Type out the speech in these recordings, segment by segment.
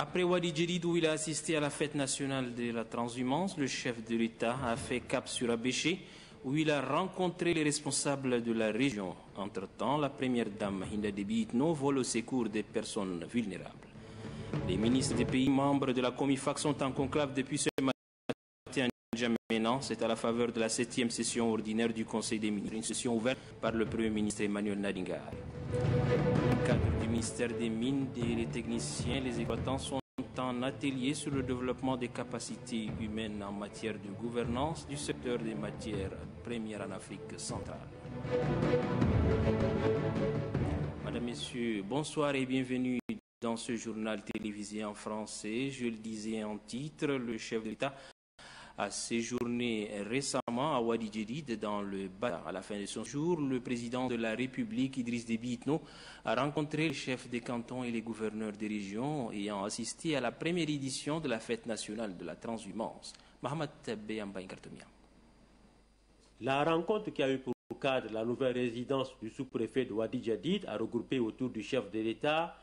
Après Wadi Djedid, où il a assisté à la fête nationale de la transhumance, le chef de l'État a fait cap sur Abéché, où il a rencontré les responsables de la région. Entre-temps, la première dame Hinda Déby Itno vole au secours des personnes vulnérables. Les ministres des pays membres de la Comifac sont en conclave depuis ce matin à N'Djamena. C'est à la faveur de la 7e session ordinaire du Conseil des ministres, une session ouverte par le Premier ministre Emmanuel Nadingare. Dans le cadre du ministère des Mines, les techniciens, les exploitants sont en atelier sur le développement des capacités humaines en matière de gouvernance du secteur des matières premières en Afrique centrale. Madame, Messieurs, bonsoir et bienvenue dans ce journal télévisé en français. Je le disais en titre, le chef de l'État a séjourné récemment à Wadi Djedid dans le Bata. À la fin de son jour, le président de la République, Idriss Déby Itno, a rencontré les chefs des cantons et les gouverneurs des régions ayant assisté à la première édition de la fête nationale de la transhumance. Mohamed Beyamba Ngartomia. La rencontre qui a eu pour cadre la nouvelle résidence du sous-préfet de Wadi Djedid a regroupé autour du chef de l'État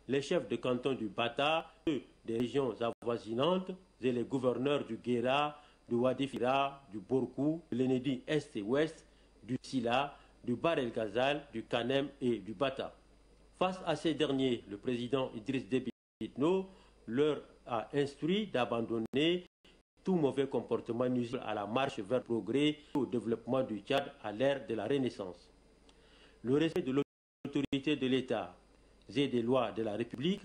les chefs de canton du Bata, ceux des régions avoisinantes et les gouverneurs du Guéra, du Wadi Fira, du Borkou, de l'Enedi Est et Ouest, du Sila, du Bar El Ghazal, du Kanem et du Bata. Face à ces derniers, le président Idriss Déby Itno leur a instruit d'abandonner tout mauvais comportement nuisible à la marche vers le progrès et au développement du Tchad à l'ère de la Renaissance. Le respect de l'autorité de l'État et des lois de la République,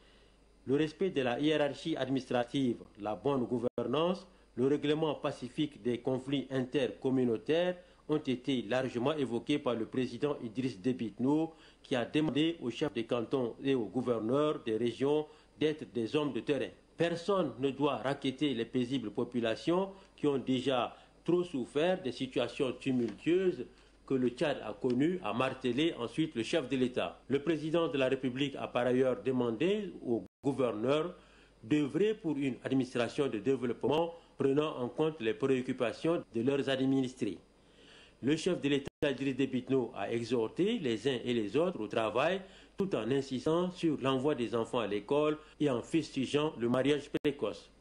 le respect de la hiérarchie administrative, la bonne gouvernance, le règlement pacifique des conflits intercommunautaires ont été largement évoqués par le président Idriss Déby Itno, qui a demandé aux chefs des cantons et aux gouverneurs des régions d'être des hommes de terrain. Personne ne doit racketter les paisibles populations qui ont déjà trop souffert des situations tumultueuses que le Tchad a connu, a martelé ensuite le chef de l'État. Le président de la République a par ailleurs demandé aux gouverneurs d'œuvrer pour une administration de développement prenant en compte les préoccupations de leurs administrés. Le chef de l'État, Idriss Déby Itno, a exhorté les uns et les autres au travail tout en insistant sur l'envoi des enfants à l'école et en fustigeant le mariage précoce.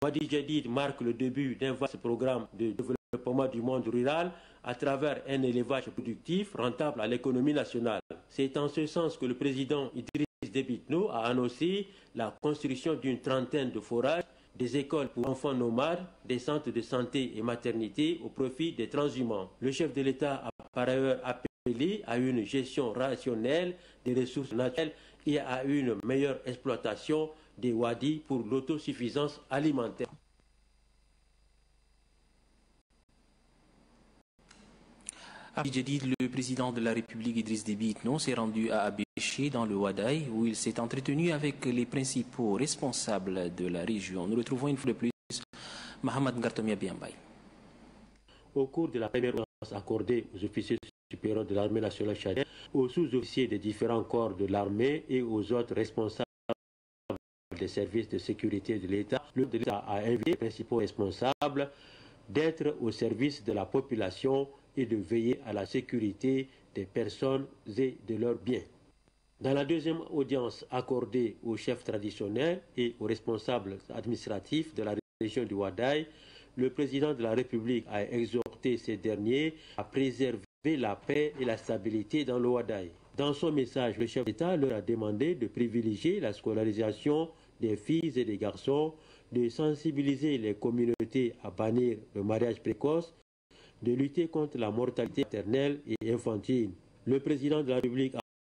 Wadi Djedid marque le début d'un vaste programme de développement du monde rural à travers un élevage productif rentable à l'économie nationale. C'est en ce sens que le président Idriss Déby Itno a annoncé la construction d'une trentaine de forages, des écoles pour enfants nomades, des centres de santé et maternité au profit des transhumants. Le chef de l'État a par ailleurs appelé à une gestion rationnelle des ressources naturelles et à une meilleure exploitation des wadis pour l'autosuffisance alimentaire. À Djedid, le président de la République Idriss Déby Itno s'est rendu à Abéché dans le Wadaï où il s'est entretenu avec les principaux responsables de la région. Nous retrouvons une fois de plus Mohamed Ngartomia Biambay. Au cours de la première audience accordée aux officiers supérieurs de l'armée nationale tchadienne, aux sous-officiers des différents corps de l'armée et aux autres responsables des services de sécurité de l'État, le de l'État a invité les principaux responsables d'être au service de la population et de veiller à la sécurité des personnes et de leurs biens. Dans la deuxième audience accordée aux chefs traditionnels et aux responsables administratifs de la région du Wadaï, le président de la République a exhorté ces derniers à préserver la paix et la stabilité dans le Wadaï. Dans son message, le chef d'État leur a demandé de privilégier la scolarisation des filles et des garçons, de sensibiliser les communautés à bannir le mariage précoce, de lutter contre la mortalité maternelle et infantile. Le président de la République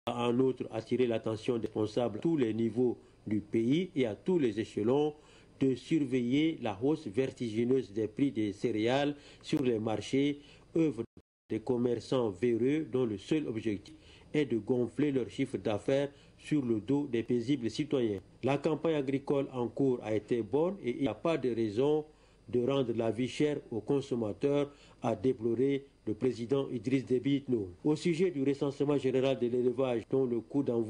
a en outre attiré l'attention des responsables à tous les niveaux du pays et à tous les échelons de surveiller la hausse vertigineuse des prix des céréales sur les marchés, œuvre des commerçants véreux dont le seul objectif est de gonfler leur chiffre d'affaires sur le dos des paisibles citoyens. La campagne agricole en cours a été bonne et il n'y a pas de raison de rendre la vie chère aux consommateurs, a déploré le président Idriss Déby Itno. Au sujet du recensement général de l'élevage dont le coup d'envoi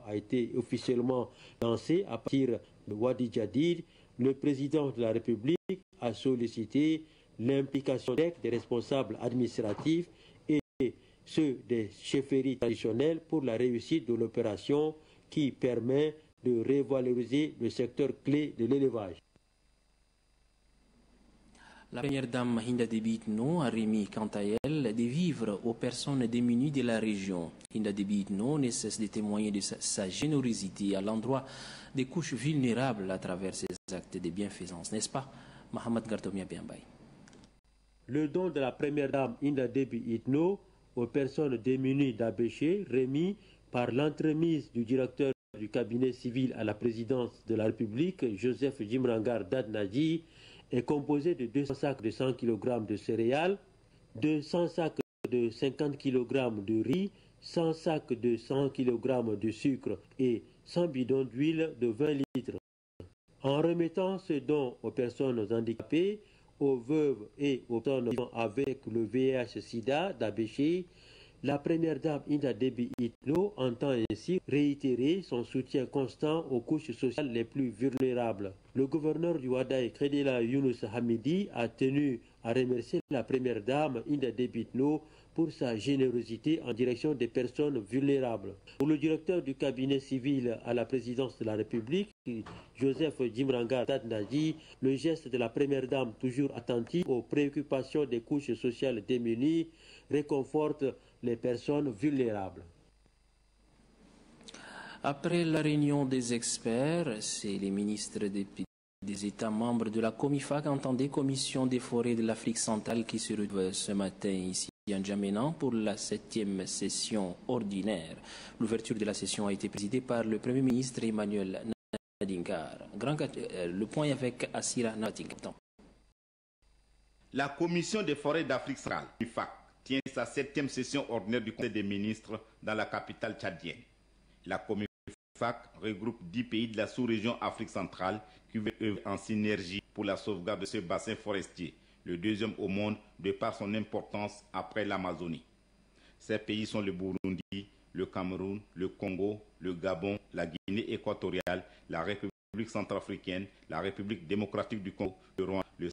a été officiellement lancé à partir de Wadi Djedid, le président de la République a sollicité l'implication des responsables administratifs et ceux des chefferies traditionnelles pour la réussite de l'opération qui permet de revaloriser le secteur clé de l'élevage. La première dame Hinda Déby Itno a remis quant à elle des vivres aux personnes démunies de la région. Hinda Déby Itno ne cesse de témoigner de sa générosité à l'endroit des couches vulnérables à travers ses actes de bienfaisance, n'est-ce pas, Mohamed Gartomia Biambay? Le don de la première dame Hinda Déby Itno aux personnes démunies d'Abéché, remis par l'entremise du directeur du cabinet civil à la présidence de la République, Joseph Djimrangar Dadnadji, est composé de 200 sacs de 100 kg de céréales, 200 sacs de 50 kg de riz, 100 sacs de 100 kg de sucre et 100 bidons d'huile de 20 litres. En remettant ce don aux personnes handicapées, aux veuves et aux personnes vivant avec le VIH-Sida d'Abéché, la première dame Hinda Déby Itno entend ainsi réitérer son soutien constant aux couches sociales les plus vulnérables. Le gouverneur du Wadaï, Kredela Younous Hamidi, a tenu à remercier la première dame Hinda Déby Itno pour sa générosité en direction des personnes vulnérables. Pour le directeur du cabinet civil à la présidence de la République, Joseph Djimrangar Dadnadji, le geste de la première dame, toujours attentive aux préoccupations des couches sociales démunies, réconforte les personnes vulnérables. Après la réunion des experts, c'est les ministres des États membres de la COMIFAC, entendez Commission des forêts de l'Afrique centrale, qui se retrouvent ce matin ici à N'Djamena pour la 7e session ordinaire. L'ouverture de la session a été présidée par le Premier ministre Emmanuel Nadingar. Le point avec Assira Nadingar. La Commission des forêts d'Afrique centrale, COMIFAC, tient sa 7e session ordinaire du Conseil des ministres dans la capitale tchadienne. La COMIFAC regroupe 10 pays de la sous-région Afrique centrale qui veulent œuvrer en synergie pour la sauvegarde de ce bassin forestier, le deuxième au monde de par son importance après l'Amazonie. Ces pays sont le Burundi, le Cameroun, le Congo, le Gabon, la Guinée équatoriale, la République centrafricaine, la République démocratique du Congo, le Rwanda, le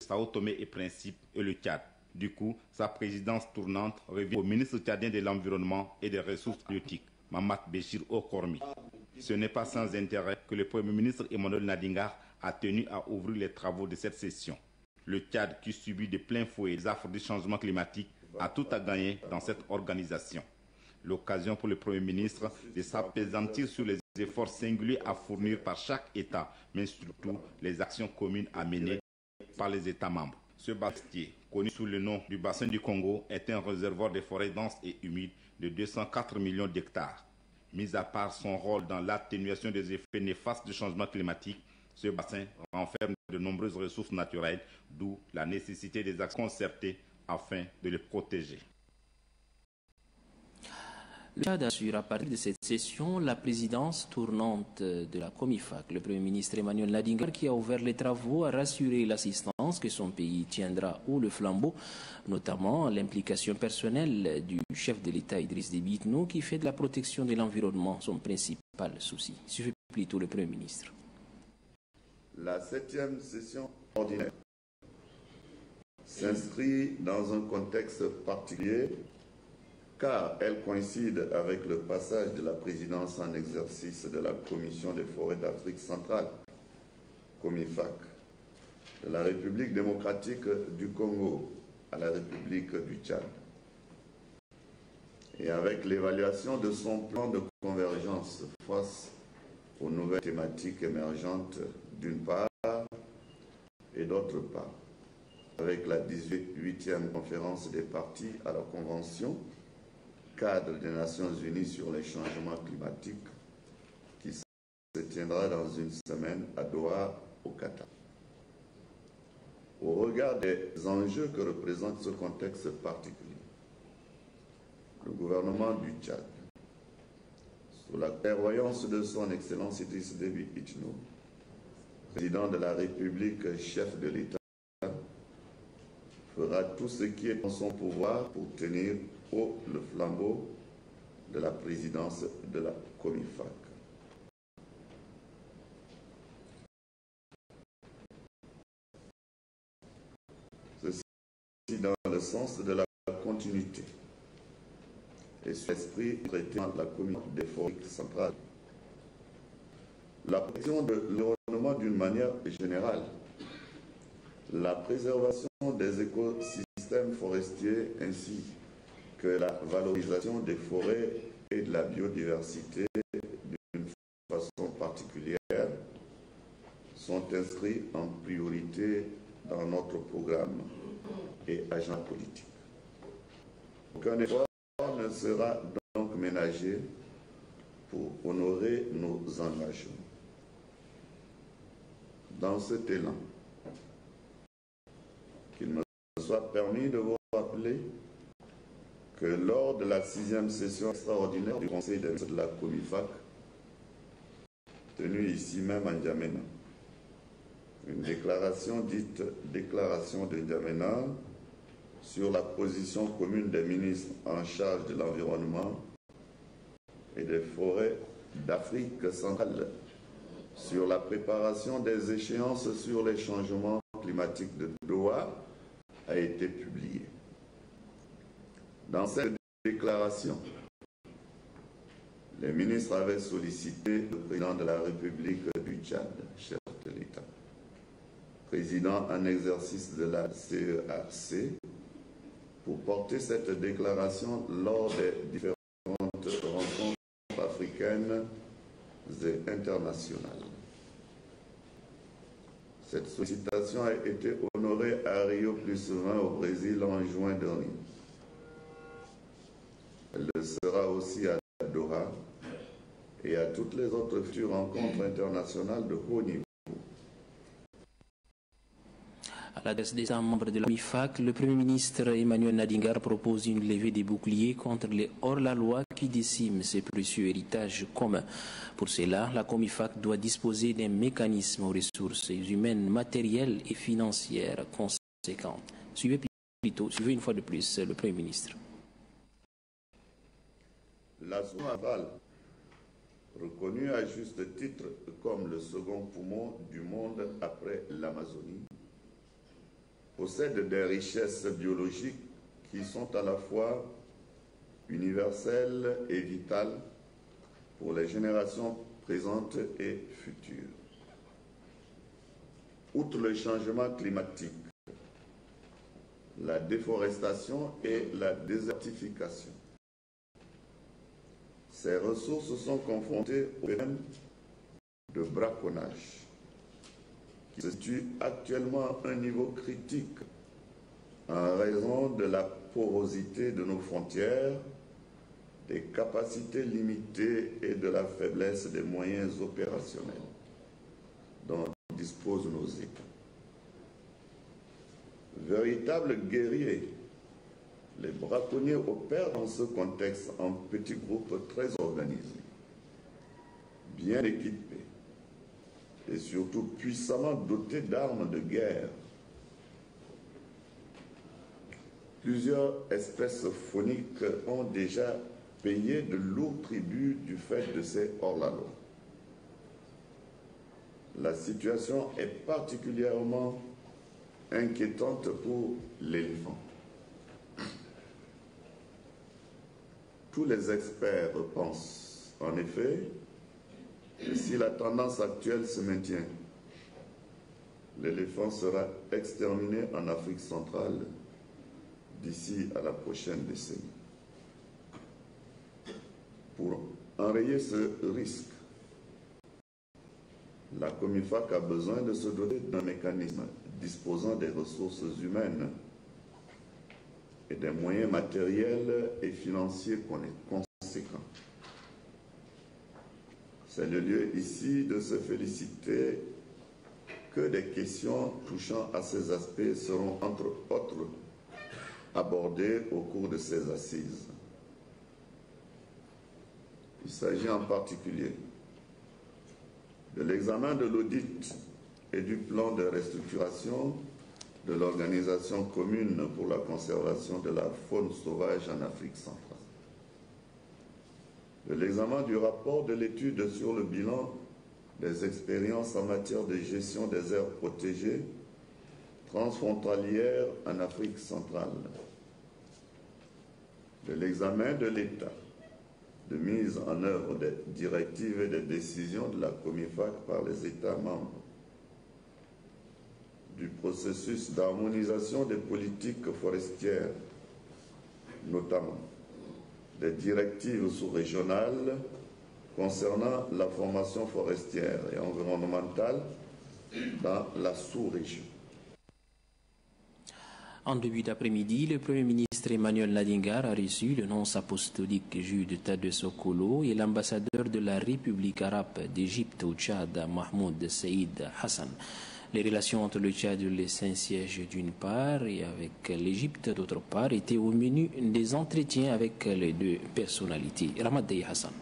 Sao Tomé et Principe et le Tchad. Du coup, sa présidence tournante revient au ministre tchadien de l'Environnement et des Ressources halieutiques, Mamat Béchir Okormi. Ce n'est pas sans intérêt que le Premier ministre Emmanuel Nadingar a tenu à ouvrir les travaux de cette session. Le Tchad, qui subit de plein fouet les affres du changement climatique, a tout à gagner dans cette organisation. L'occasion pour le Premier ministre de s'appesantir sur les efforts singuliers à fournir par chaque État, mais surtout les actions communes à mener par les États membres. Ce bassin, connu sous le nom du bassin du Congo, est un réservoir de forêts denses et humides de 204 millions d'hectares. Mis à part son rôle dans l'atténuation des effets néfastes du changement climatique, ce bassin renferme de nombreuses ressources naturelles, d'où la nécessité des actions concertées afin de les protéger. Le Tchad assure à partir de cette session la présidence tournante de la COMIFAC. Le Premier ministre Emmanuel Nadingar, qui a ouvert les travaux, a rassuré l'assistance que son pays tiendra haut le flambeau, notamment l'implication personnelle du chef de l'État Idriss Déby Itno, qui fait de la protection de l'environnement son principal souci. Suivez plutôt le Premier ministre. La 7e session ordinaire s'inscrit dans un contexte particulier car elle coïncide avec le passage de la présidence en exercice de la Commission des forêts d'Afrique centrale, COMIFAC, de la République démocratique du Congo à la République du Tchad, et avec l'évaluation de son plan de convergence face aux nouvelles thématiques émergentes d'une part et d'autre part, avec la 18e conférence des parties à la Convention cadre des Nations Unies sur les changements climatiques qui se tiendra dans une semaine à Doha, au Qatar. Au regard des enjeux que représente ce contexte particulier, le gouvernement du Tchad, sous la clairvoyance de son Excellence Idriss Déby Itno, président de la République, chef de l'État, fera tout ce qui est en son pouvoir pour tenir haut le flambeau de la présidence de la COMIFAC. Ceci dans le sens de la continuité et sur l'esprit traité de la Commission des forêts centrales. la protection de l'environnement d'une manière générale, la préservation des écosystèmes forestiers ainsi que la valorisation des forêts et de la biodiversité d'une façon particulière sont inscrits en priorité dans notre programme et agenda politique. Aucun effort ne sera donc ménagé pour honorer nos engagements. Dans cet élan, qu'il me soit permis de vous rappeler que lors de la 6e session extraordinaire du Conseil des ministres de la COMIFAC, tenue ici même à N'Djamena, une déclaration dite Déclaration de N'Djamena sur la position commune des ministres en charge de l'environnement et des forêts d'Afrique centrale sur la préparation des échéances sur les changements climatiques de Doha a été publiée. Dans cette déclaration, les ministres avaient sollicité le président de la République du Tchad, chef de l'État, président en exercice de la CEAC, pour porter cette déclaration lors des différentes rencontres africaines et internationales. Cette sollicitation a été honorée à Rio+20 au Brésil en juin dernier. Elle le sera aussi à Doha et à toutes les autres futures rencontres internationales de haut niveau. À l'adresse des États membres de la COMIFAC, le Premier ministre Emmanuel Nadingar propose une levée des boucliers contre les hors-la-loi qui déciment ces précieux héritages communs. Pour cela, la COMIFAC doit disposer d'un mécanisme aux ressources humaines, matérielles et financières conséquentes. Suivez une fois de plus le Premier ministre. La zone aval, reconnue à juste titre comme le second poumon du monde après l'Amazonie, possède des richesses biologiques qui sont à la fois universelles et vitales pour les générations présentes et futures. Outre le changement climatique, la déforestation et la désertification, ces ressources sont confrontées au phénomène de braconnage, qui se situe actuellement à un niveau critique en raison de la porosité de nos frontières, des capacités limitées et de la faiblesse des moyens opérationnels dont disposent nos États. Véritables guerriers, les braconniers opèrent dans ce contexte en petits groupes très organisés, bien équipés et surtout puissamment dotés d'armes de guerre. Plusieurs espèces fauniques ont déjà payé de lourds tributs du fait de ces hors-la-loi. La situation est particulièrement inquiétante pour l'éléphant. Tous les experts pensent, en effet, que si la tendance actuelle se maintient, l'éléphant sera exterminé en Afrique centrale d'ici à la prochaine décennie. Pour enrayer ce risque, la COMIFAC a besoin de se doter d'un mécanisme disposant des ressources humaines et des moyens matériels et financiers conséquents. C'est le lieu ici de se féliciter que des questions touchant à ces aspects seront entre autres abordées au cours de ces assises. Il s'agit en particulier de l'examen de l'audit et du plan de restructuration de l'Organisation commune pour la conservation de la faune sauvage en Afrique centrale, de l'examen du rapport de l'étude sur le bilan des expériences en matière de gestion des aires protégées transfrontalières en Afrique centrale, de l'examen de l'état de mise en œuvre des directives et des décisions de la COMIFAC par les États membres, du processus d'harmonisation des politiques forestières, notamment des directives sous-régionales concernant la formation forestière et environnementale dans la sous-région. En début d'après-midi, le Premier ministre Emmanuel Nadingar a reçu le nonce apostolique Jude Tadeusz Okolo et l'ambassadeur de la République arabe d'Égypte au Tchad, Mahmoud Saïd Hassan. Les relations entre le Tchad et le Saint-Siège d'une part et avec l'Égypte d'autre part étaient au menu des entretiens avec les deux personnalités. Ramadei Hassan.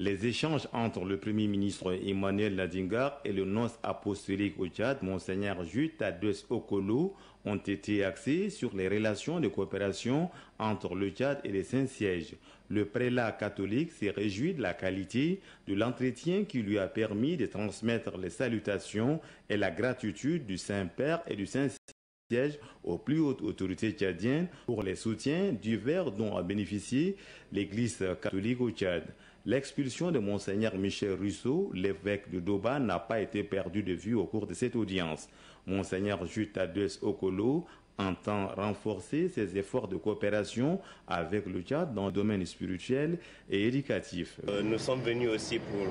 Les échanges entre le Premier ministre Emmanuel Nadingar et le nonce apostolique au Tchad, Monseigneur Jude Tadeusz Okolo, ont été axés sur les relations de coopération entre le Tchad et les Saint-Sièges. Le prélat catholique s'est réjoui de la qualité de l'entretien qui lui a permis de transmettre les salutations et la gratitude du Saint-Père et du Saint-Siège aux plus hautes autorités tchadiennes pour les soutiens divers dont a bénéficié l'Église catholique au Tchad. L'expulsion de Monseigneur Michel Russo, l'évêque de Doba, n'a pas été perdue de vue au cours de cette audience. Monseigneur Jude Tadeusz Okolo entend renforcer ses efforts de coopération avec le Tchad dans le domaine spirituel et éducatif. Nous sommes venus aussi pour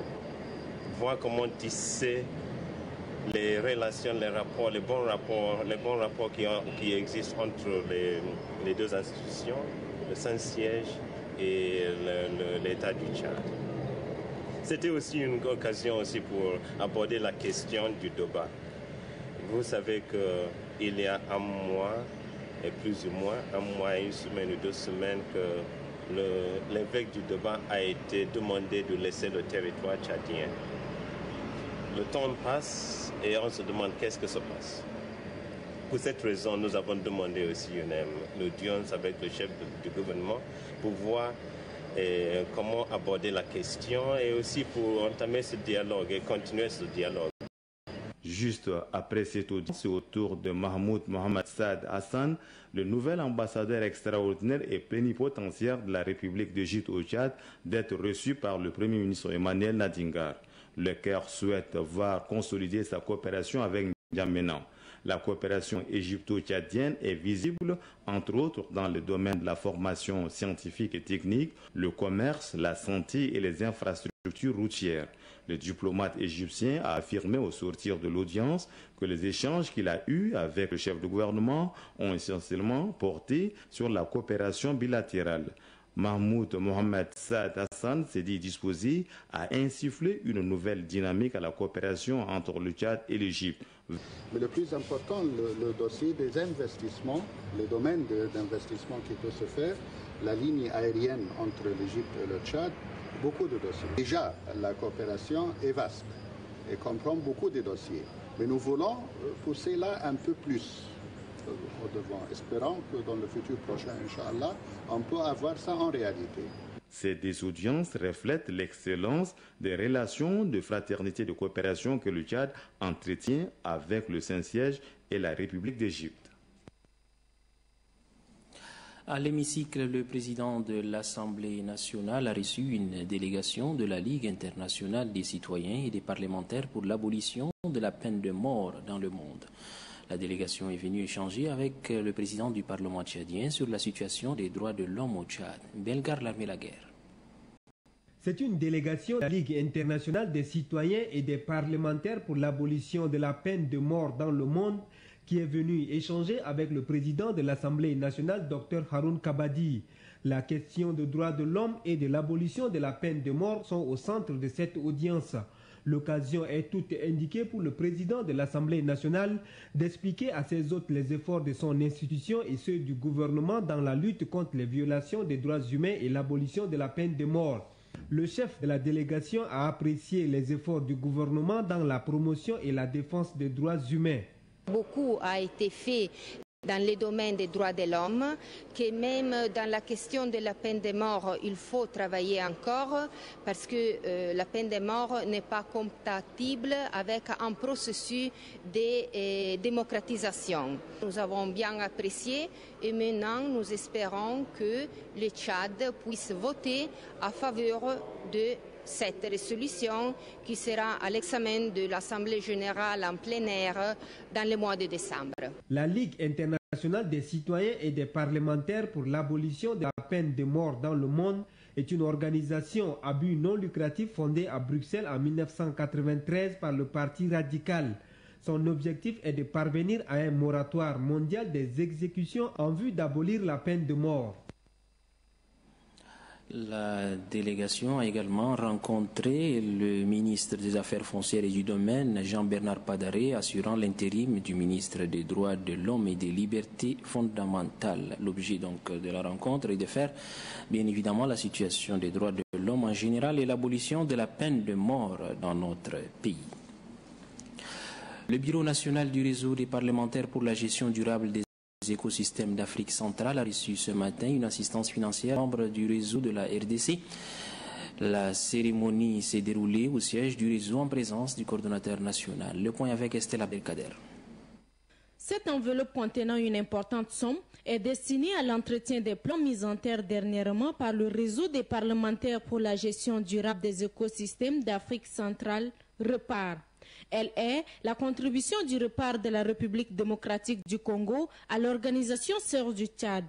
voir comment tisser les relations, les bons rapports qui existent entre les deux institutions, le Saint-Siège et l'État du Tchad. C'était aussi une occasion aussi pour aborder la question du Doba. Vous savez qu'il y a un mois et plus ou moins, un mois, une semaine ou 2 semaines que l'évêque du Doba a été demandé de laisser le territoire tchadien. Le temps passe et on se demande qu'est-ce que se passe. Pour cette raison, nous avons demandé aussi une audience avec le chef du gouvernement pour voir comment aborder la question et aussi pour entamer ce dialogue et continuer ce dialogue. Juste après cette audience, c'est au tour de Mahmoud Mohamed Saad Hassan, le nouvel ambassadeur extraordinaire et plénipotentiaire de la République d'Égypte au Tchad, d'être reçu par le Premier ministre Emmanuel Nadingar. Le Caire souhaite voir consolider sa coopération avec N'Djamena. La coopération égypto-tchadienne est visible, entre autres, dans le domaine de la formation scientifique et technique, le commerce, la santé et les infrastructures routières. Le diplomate égyptien a affirmé au sortir de l'audience que les échanges qu'il a eus avec le chef de gouvernement ont essentiellement porté sur la coopération bilatérale. Mahmoud Mohamed Saad Hassan s'est dit disposé à insuffler une nouvelle dynamique à la coopération entre le Tchad et l'Égypte. Mais le plus important, le dossier des investissements, le domaine d'investissement qui peut se faire, la ligne aérienne entre l'Égypte et le Tchad, beaucoup de dossiers. Déjà, la coopération est vaste et comprend beaucoup de dossiers. Mais nous voulons pousser là un peu plus au devant, espérant que dans le futur prochain, Inch'Allah, on peut avoir ça en réalité. Ces deux audiences reflètent l'excellence des relations de fraternité et de coopération que le Tchad entretient avec le Saint-Siège et la République d'Égypte. À l'hémicycle, le président de l'Assemblée nationale a reçu une délégation de la Ligue internationale des citoyens et des parlementaires pour l'abolition de la peine de mort dans le monde. La délégation est venue échanger avec le président du Parlement tchadien sur la situation des droits de l'homme au Tchad. Belgar l'armée la guerre. C'est une délégation de la Ligue internationale des citoyens et des parlementaires pour l'abolition de la peine de mort dans le monde qui est venue échanger avec le président de l'Assemblée nationale, Dr Haroun Kabadi. La question des droits de l'homme et de l'abolition de la peine de mort sont au centre de cette audience. L'occasion est toute indiquée pour le président de l'Assemblée nationale d'expliquer à ses hôtes les efforts de son institution et ceux du gouvernement dans la lutte contre les violations des droits humains et l'abolition de la peine de mort. Le chef de la délégation a apprécié les efforts du gouvernement dans la promotion et la défense des droits humains. Beaucoup a été fait Dans les domaines des droits de l'homme, que même dans la question de la peine de mort, il faut travailler encore parce que la peine de mort n'est pas compatible avec un processus de démocratisation. Nous avons bien apprécié et maintenant nous espérons que le Tchad puisse voter à faveur de cette résolution qui sera à l'examen de l'Assemblée générale en plein air dans le mois de décembre. La Ligue internationale des citoyens et des parlementaires pour l'abolition de la peine de mort dans le monde est une organisation à but non lucratif fondée à Bruxelles en 1993 par le Parti radical. Son objectif est de parvenir à un moratoire mondial des exécutions en vue d'abolir la peine de mort. La délégation a également rencontré le ministre des Affaires foncières et du Domaine, Jean-Bernard Padaré, assurant l'intérim du ministre des Droits de l'Homme et des Libertés fondamentales. L'objet donc de la rencontre est de faire bien évidemment la situation des droits de l'homme en général et l'abolition de la peine de mort dans notre pays. Le Bureau national du réseau des parlementaires pour la gestion durable des écosystèmes d'Afrique centrale a reçu ce matin une assistance financière membre du réseau de la RDC. La cérémonie s'est déroulée au siège du réseau en présence du coordonnateur national. Le point avec Estelle Abdelkader. Cette enveloppe contenant une importante somme est destinée à l'entretien des plans mis en terre dernièrement par le réseau des parlementaires pour la gestion durable des écosystèmes d'Afrique centrale, REPAR. Elle est la contribution du REPAR de la République démocratique du Congo à l'organisation sœur du Tchad.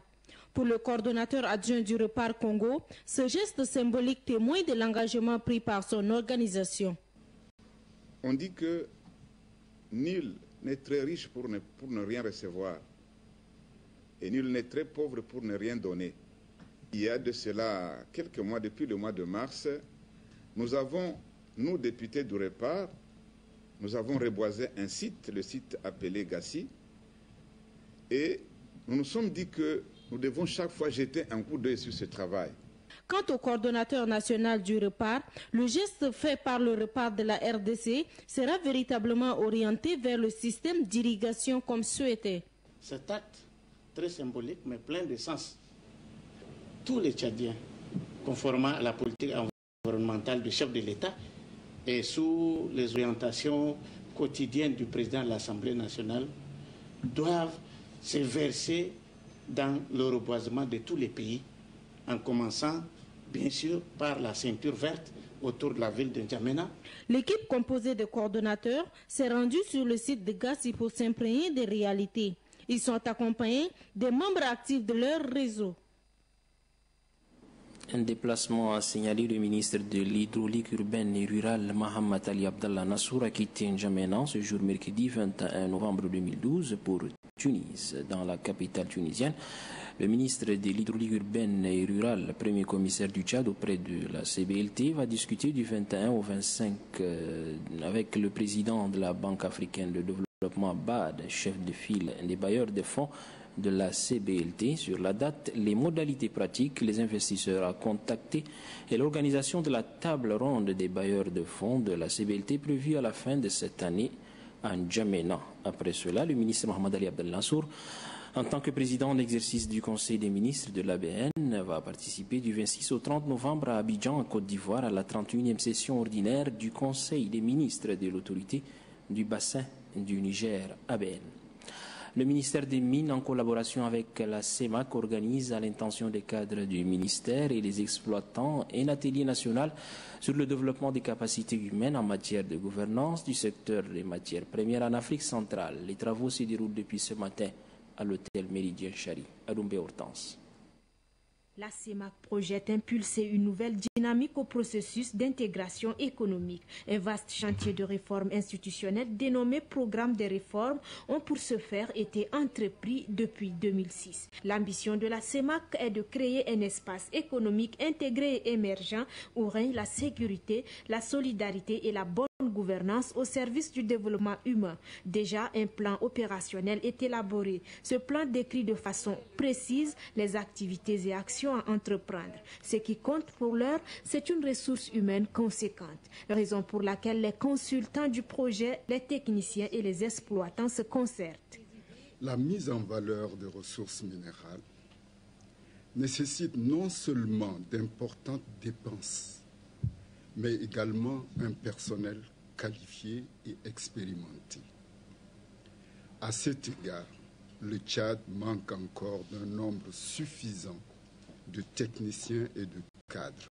Pour le coordonnateur adjoint du REPAR Congo, ce geste symbolique témoigne de l'engagement pris par son organisation. On dit que nul n'est très riche pour ne rien recevoir et nul n'est très pauvre pour ne rien donner. Il y a de cela quelques mois, depuis le mois de mars, nous avons, nous députés du REPAR, nous avons reboisé un site, le site appelé Gassi, et nous nous sommes dit que nous devons chaque fois jeter un coup d'œil sur ce travail. Quant au coordonnateur national du REPAR, le geste fait par le REPAR de la RDC sera véritablement orienté vers le système d'irrigation comme souhaité. Cet acte très symbolique mais plein de sens. Tous les Tchadiens, conformément à la politique environnementale du chef de l'État, et sous les orientations quotidiennes du président de l'Assemblée nationale, doivent se verser dans le reboisement de tous les pays, en commençant bien sûr par la ceinture verte autour de la ville de N'Djamena. L'équipe composée de coordonnateurs s'est rendue sur le site de Gassi pour s'imprégner des réalités. Ils sont accompagnés des membres actifs de leur réseau. Un déplacement a signalé le ministre de l'Hydraulique urbaine et rurale, Mohamed Ali Abdallah Nassour, a quitté N'Djamena ce jour mercredi 21 novembre 2012 pour Tunis, dans la capitale tunisienne. Le ministre de l'Hydraulique urbaine et rurale, premier commissaire du Tchad auprès de la CBLT, va discuter du 21 au 25 avec le président de la Banque africaine de développement BAD, chef de file des bailleurs de fonds de la CBLT sur la date, les modalités pratiques, les investisseurs à contacter et l'organisation de la table ronde des bailleurs de fonds de la CBLT prévue à la fin de cette année à N'Djamena. Après cela, le ministre Mohamed Ali Abdallah Nassour, en tant que président en exercice du Conseil des ministres de l'ABN, va participer du 26 au 30 novembre à Abidjan, en Côte d'Ivoire, à la 31e session ordinaire du Conseil des ministres de l'autorité du bassin du Niger, ABN. Le ministère des Mines, en collaboration avec la CEMAC, organise à l'intention des cadres du ministère et des exploitants un atelier national sur le développement des capacités humaines en matière de gouvernance du secteur des matières premières en Afrique centrale. Les travaux se déroulent depuis ce matin à l'hôtel Méridien Chari, à Doumbé-Hortense. La CEMAC projette d'impulser une nouvelle dynamique au processus d'intégration économique. Un vaste chantier de réforme institutionnelle dénommé Programme de réformes ont pour ce faire été entrepris depuis 2006. L'ambition de la CEMAC est de créer un espace économique intégré et émergent où règne la sécurité, la solidarité et la bonne gouvernance au service du développement humain. Déjà, un plan opérationnel est élaboré. Ce plan décrit de façon précise les activités et actions à entreprendre. Ce qui compte pour l'heure, c'est une ressource humaine conséquente. Raison pour laquelle les consultants du projet, les techniciens et les exploitants se concertent. La mise en valeur des ressources minérales nécessite non seulement d'importantes dépenses, mais également un personnel qualifié et expérimenté. À cet égard, le Tchad manque encore d'un nombre suffisant de techniciens et de cadres.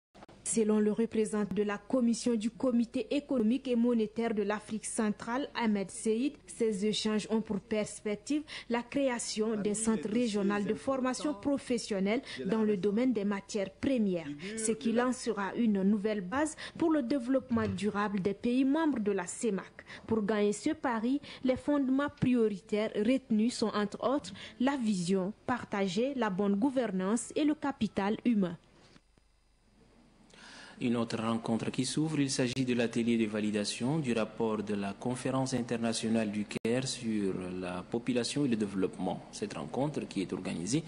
Selon le représentant de la commission du Comité économique et monétaire de l'Afrique centrale, Ahmed Seïd, ces échanges ont pour perspective la création d'un centre régional de formation professionnelle dans le domaine des matières premières, ce qui lancera une nouvelle base pour le développement durable des pays membres de la CEMAC. Pour gagner ce pari, les fondements prioritaires retenus sont entre autres la vision partagée, la bonne gouvernance et le capital humain. Une autre rencontre qui s'ouvre, il s'agit de l'atelier de validation du rapport de la conférence internationale du Caire sur la population et le développement. Cette rencontre, qui est organisée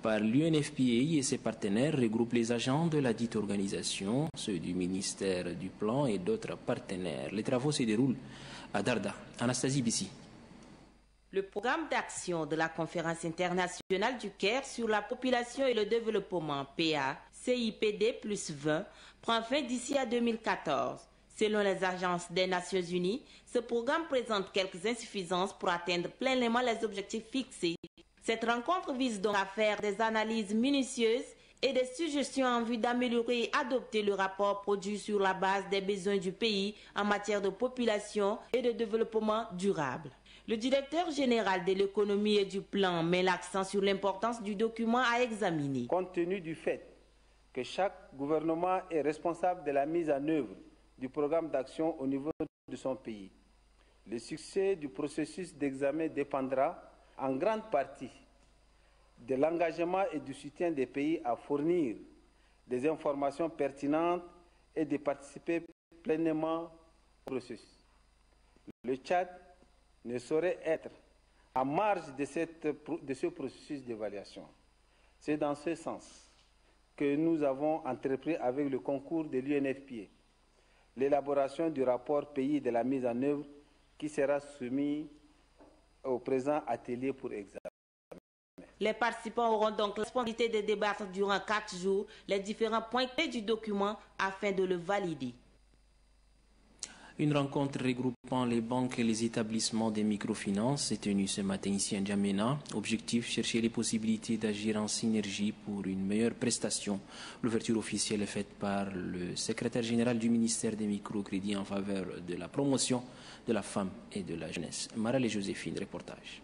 par l'UNFPA et ses partenaires, regroupe les agents de la dite organisation, ceux du ministère du Plan et d'autres partenaires. Les travaux se déroulent à Darda. Anastasie Bissi. Le programme d'action de la conférence internationale du Caire sur la population et le développement, PA, CIPD plus 20, prend fin d'ici à 2014. Selon les agences des Nations Unies, ce programme présente quelques insuffisances pour atteindre pleinement les objectifs fixés. Cette rencontre vise donc à faire des analyses minutieuses et des suggestions en vue d'améliorer et adopter le rapport produit sur la base des besoins du pays en matière de population et de développement durable. Le directeur général de l'économie et du plan met l'accent sur l'importance du document à examiner. Compte tenu du fait que chaque gouvernement est responsable de la mise en œuvre du programme d'action au niveau de son pays, le succès du processus d'examen dépendra en grande partie de l'engagement et du soutien des pays à fournir des informations pertinentes et de participer pleinement au processus. Le Tchad ne saurait être en marge de ce processus d'évaluation. C'est dans ce sens que nous avons entrepris avec le concours de l'UNFPA l'élaboration du rapport pays de la mise en œuvre qui sera soumis au présent atelier pour examen. Les participants auront donc la possibilité de débattre durant 4 jours les différents points clés du document afin de le valider. Une rencontre regroupant les banques et les établissements des microfinances est tenue ce matin ici à N'Djamena. Objectif, chercher les possibilités d'agir en synergie pour une meilleure prestation. L'ouverture officielle est faite par le secrétaire général du ministère des microcrédits en faveur de la promotion de la femme et de la jeunesse. Marale et Joséphine, reportage.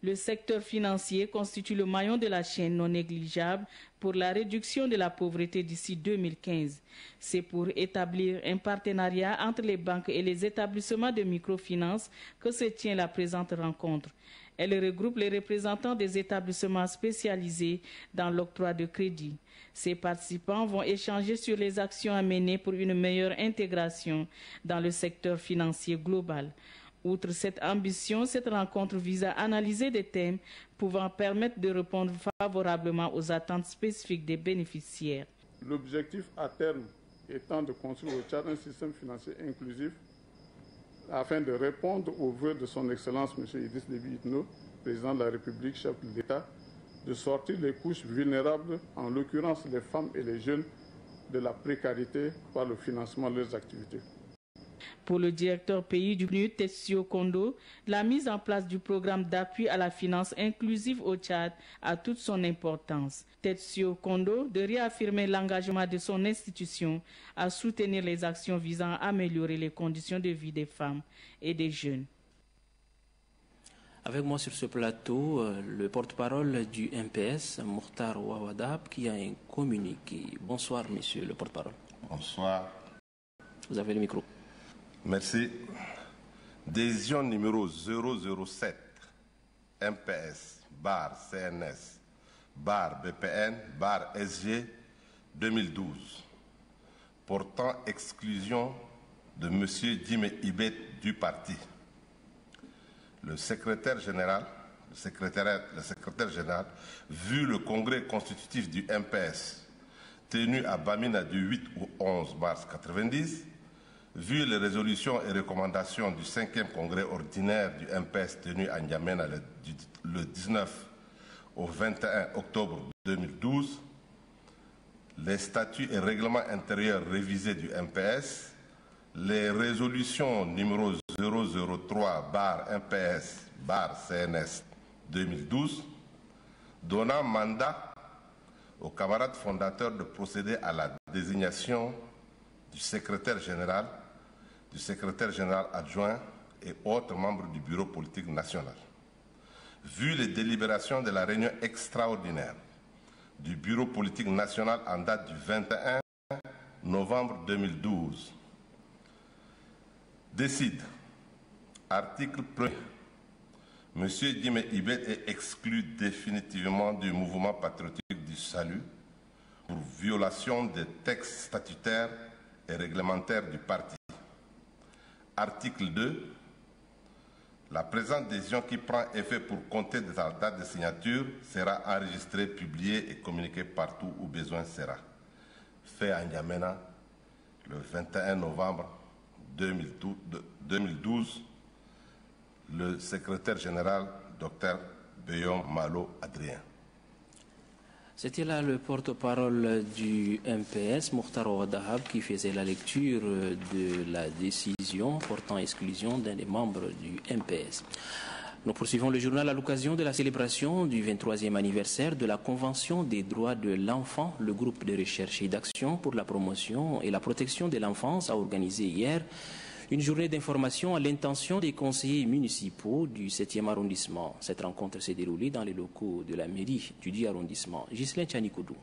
Le secteur financier constitue le maillon de la chaîne non négligeable pour la réduction de la pauvreté d'ici 2015. C'est pour établir un partenariat entre les banques et les établissements de microfinance que se tient la présente rencontre. Elle regroupe les représentants des établissements spécialisés dans l'octroi de crédit. Ces participants vont échanger sur les actions à mener pour une meilleure intégration dans le secteur financier global. Outre cette ambition, cette rencontre vise à analyser des thèmes pouvant permettre de répondre favorablement aux attentes spécifiques des bénéficiaires. L'objectif à terme étant de construire au Tchad un système financier inclusif afin de répondre aux vœux de son Excellence M. Idriss Déby Itno, président de la République, chef de l'État, de sortir les couches vulnérables, en l'occurrence les femmes et les jeunes, de la précarité par le financement de leurs activités. Pour le directeur pays du PNUD, Tetsio Kondo, la mise en place du programme d'appui à la finance inclusive au Tchad a toute son importance. Tetsio Kondo de réaffirmer l'engagement de son institution à soutenir les actions visant à améliorer les conditions de vie des femmes et des jeunes. Avec moi sur ce plateau, le porte-parole du MPS, Mokhtar Ouawadab, qui a un communiqué. Bonsoir, monsieur le porte-parole. Bonsoir. Vous avez le micro. Merci. Décision numéro 007, MPS, bar CNS, bar BPN, bar SG 2012, portant exclusion de M. Djimé Ibet du parti. Le secrétaire général, vu le congrès constitutif du MPS, tenu à Bamina du 8 au 11 mars 1990, vu les résolutions et recommandations du 5e congrès ordinaire du MPS tenu à N'Djamena le 19 au 21 octobre 2012, les statuts et règlements intérieurs révisés du MPS, les résolutions numéro 003/MPS/CNS 2012, donnant mandat aux camarades fondateurs de procéder à la désignation du secrétaire général adjoint et autres membres du bureau politique national. Vu les délibérations de la réunion extraordinaire du bureau politique national en date du 21 novembre 2012, décide, article 1er, M. Djimé Ibet est exclu définitivement du mouvement patriotique du salut pour violation des textes statutaires et réglementaires du parti. Article 2. La présente décision qui prend effet pour compter de la date de signature sera enregistrée, publiée et communiquée partout où besoin sera. Fait à N'Djamena le 21 novembre 2012, le secrétaire général, Dr Béon Malo Adrien. C'était là le porte-parole du MPS, Mokhtar Ouaddahab, qui faisait la lecture de la décision portant exclusion d'un des membres du MPS. Nous poursuivons le journal à l'occasion de la célébration du 23e anniversaire de la Convention des droits de l'enfant. Le groupe de recherche et d'action pour la promotion et la protection de l'enfance a organisé hier une journée d'information à l'intention des conseillers municipaux du 7e arrondissement. Cette rencontre s'est déroulée dans les locaux de la mairie du 10e arrondissement. Ghislain Tchanikoudou.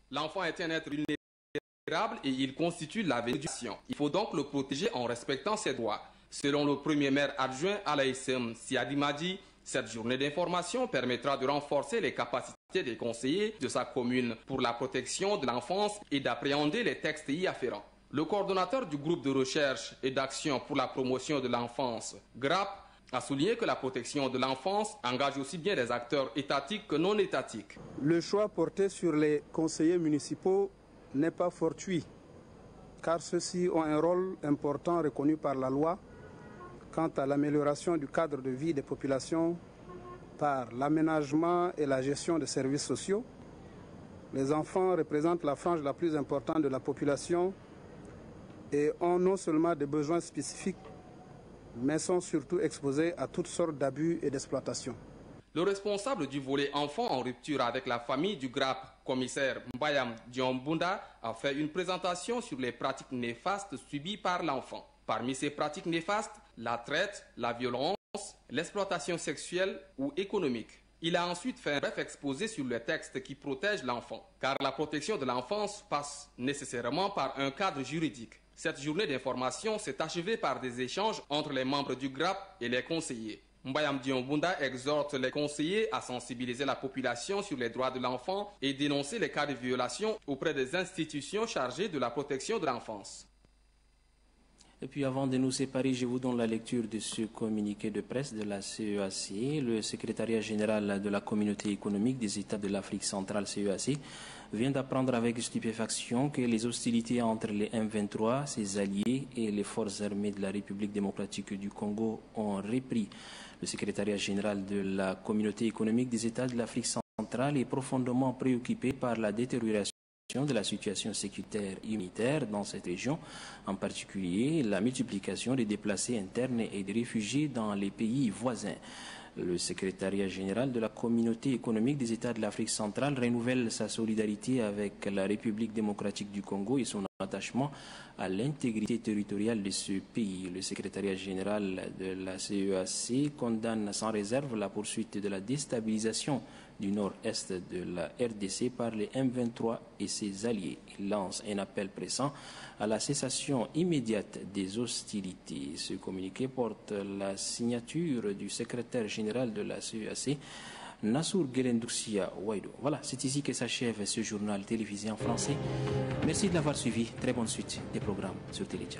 L'enfant est un être vulnérable et il constitue l'avenir de la nation. Il faut donc le protéger en respectant ses droits. Selon le premier maire adjoint à l'ASM, Siadi Madi, cette journée d'information permettra de renforcer les capacités des conseillers de sa commune pour la protection de l'enfance et d'appréhender les textes y afférents. Le coordonnateur du groupe de recherche et d'action pour la promotion de l'enfance, GRAP, a souligné que la protection de l'enfance engage aussi bien les acteurs étatiques que non étatiques. Le choix porté sur les conseillers municipaux n'est pas fortuit, car ceux-ci ont un rôle important reconnu par la loi quant à l'amélioration du cadre de vie des populations par l'aménagement et la gestion des services sociaux. Les enfants représentent la frange la plus importante de la population et ont non seulement des besoins spécifiques, mais sont surtout exposés à toutes sortes d'abus et d'exploitation. Le responsable du volet enfants en rupture avec la famille du GRAP, commissaire Mbayam Diombunda, a fait une présentation sur les pratiques néfastes subies par l'enfant. Parmi ces pratiques néfastes, la traite, la violence, l'exploitation sexuelle ou économique. Il a ensuite fait un bref exposé sur les textes qui protègent l'enfant, car la protection de l'enfance passe nécessairement par un cadre juridique. Cette journée d'information s'est achevée par des échanges entre les membres du GRAP et les conseillers. Mbayam Diombunda exhorte les conseillers à sensibiliser la population sur les droits de l'enfant et dénoncer les cas de violation auprès des institutions chargées de la protection de l'enfance. Et puis avant de nous séparer, je vous donne la lecture de ce communiqué de presse de la CEAC. Le secrétariat général de la communauté économique des États de l'Afrique centrale, CEAC, vient d'apprendre avec stupéfaction que les hostilités entre les M23, ses alliés et les forces armées de la République démocratique du Congo ont repris. Le secrétariat général de la communauté économique des États de l'Afrique centrale est profondément préoccupé par la détérioration de la situation sécuritaire et humanitaire dans cette région, en particulier la multiplication des déplacés internes et des réfugiés dans les pays voisins. Le secrétariat général de la communauté économique des États de l'Afrique centrale renouvelle sa solidarité avec la République démocratique du Congo et son attachement à l'intégrité territoriale de ce pays. Le secrétariat général de la CEAC condamne sans réserve la poursuite de la déstabilisation du nord-est de la RDC par les M23 et ses alliés. Il lance un appel pressant à la cessation immédiate des hostilités. Ce communiqué porte la signature du secrétaire général de la CEAC, Nassour Guélendoursia Ouaïdo. Voilà, c'est ici que s'achève ce journal télévisé en français. Merci de l'avoir suivi. Très bonne suite des programmes sur Téléchat.